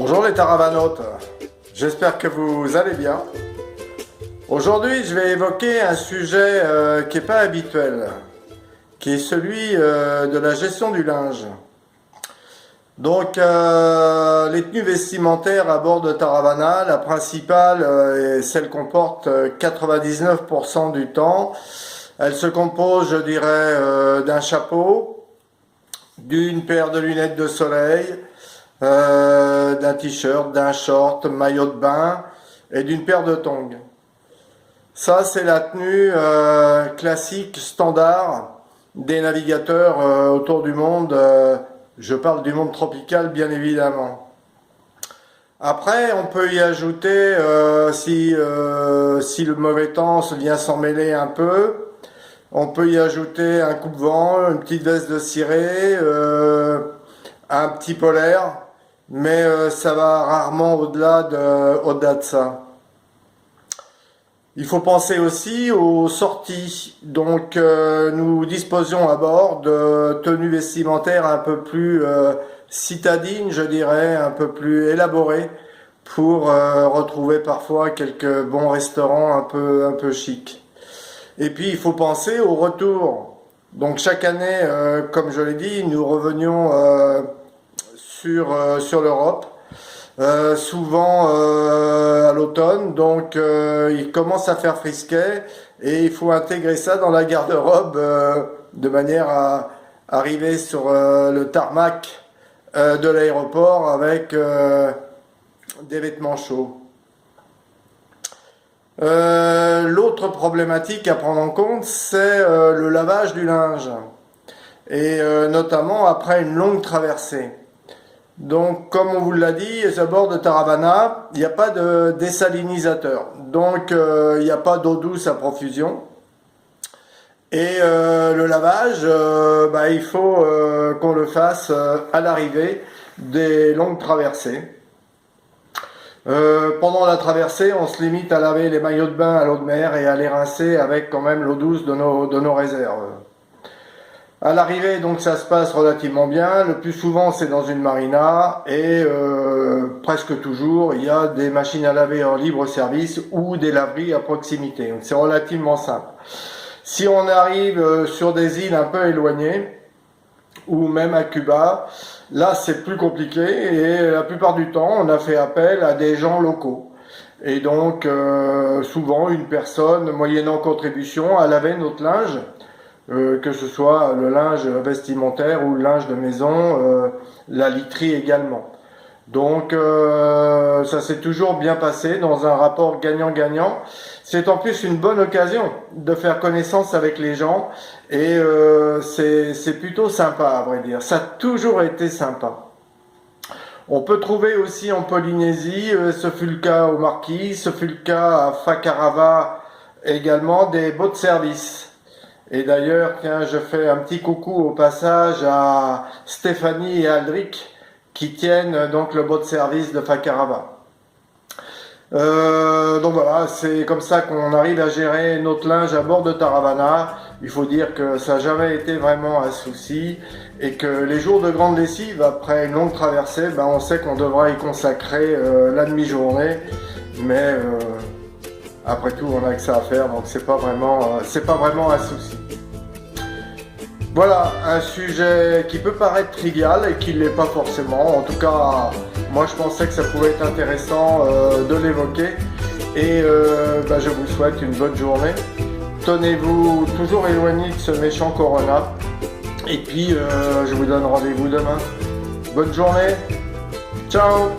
Bonjour les Taravanautes, j'espère que vous allez bien. Aujourd'hui je vais évoquer un sujet qui n'est pas habituel, qui est celui de la gestion du linge. Donc les tenues vestimentaires à bord de Taravana, la principale est celle qu'on porte 99% du temps. Elle se compose, je dirais, d'un chapeau, d'une paire de lunettes de soleil, d'un t-shirt, d'un short, maillot de bain et d'une paire de tongs. Ça, c'est la tenue classique, standard des navigateurs autour du monde. Je parle du monde tropical, bien évidemment. Après, on peut y ajouter, si le mauvais temps vient s'en mêler un peu, on peut y ajouter un coupe-vent, une petite veste de ciré, un petit polaire, mais ça va rarement au-delà de ça. Il faut penser aussi aux sorties. Donc nous disposions à bord de tenues vestimentaires un peu plus citadines, je dirais, un peu plus élaborées, pour retrouver parfois quelques bons restaurants un peu chics. Et puis il faut penser au retour. Donc chaque année, comme je l'ai dit, nous revenions sur l'Europe, souvent à l'automne, donc il commence à faire frisquet et il faut intégrer ça dans la garde-robe de manière à arriver sur le tarmac de l'aéroport avec des vêtements chauds. L'autre problématique à prendre en compte, c'est le lavage du linge, et notamment après une longue traversée. Donc, comme on vous l'a dit, à bord de Taravana, il n'y a pas de désalinisateur, donc il n'y a pas d'eau douce à profusion. Et le lavage, il faut qu'on le fasse à l'arrivée des longues traversées. Pendant la traversée, on se limite à laver les maillots de bain à l'eau de mer et à les rincer avec quand même l'eau douce de nos réserves. À l'arrivée, donc, ça se passe relativement bien. Le plus souvent, c'est dans une marina et presque toujours, il y a des machines à laver en libre service ou des laveries à proximité. C'est relativement simple. Si on arrive sur des îles un peu éloignées, ou même à Cuba, là c'est plus compliqué et la plupart du temps on a fait appel à des gens locaux. Et donc souvent une personne moyennant contribution a lavé notre linge, que ce soit le linge vestimentaire ou le linge de maison, la literie également. Donc ça s'est toujours bien passé dans un rapport gagnant-gagnant. C'est en plus une bonne occasion de faire connaissance avec les gens et c'est plutôt sympa, à vrai dire. Ça a toujours été sympa. On peut trouver aussi en Polynésie, ce fut le cas aux Marquises, ce fut le cas à Fakarava également, des boats de service. Et d'ailleurs, tiens, je fais un petit coucou au passage à Stéphanie et Aldric qui tiennent donc le boat de service de Fakarava. Donc voilà, c'est comme ça qu'on arrive à gérer notre linge à bord de Taravana. Il faut dire que ça n'a jamais été vraiment un souci et que les jours de grande lessive, après une longue traversée, on sait qu'on devra y consacrer la demi-journée, mais après tout on a que ça à faire, donc c'est pas vraiment un souci. Voilà, un sujet qui peut paraître trivial et qui ne l'est pas forcément. En tout cas, moi je pensais que ça pouvait être intéressant de l'évoquer. Et je vous souhaite une bonne journée. Tenez-vous toujours éloigné de ce méchant Corona. Et puis je vous donne rendez-vous demain. Bonne journée. Ciao.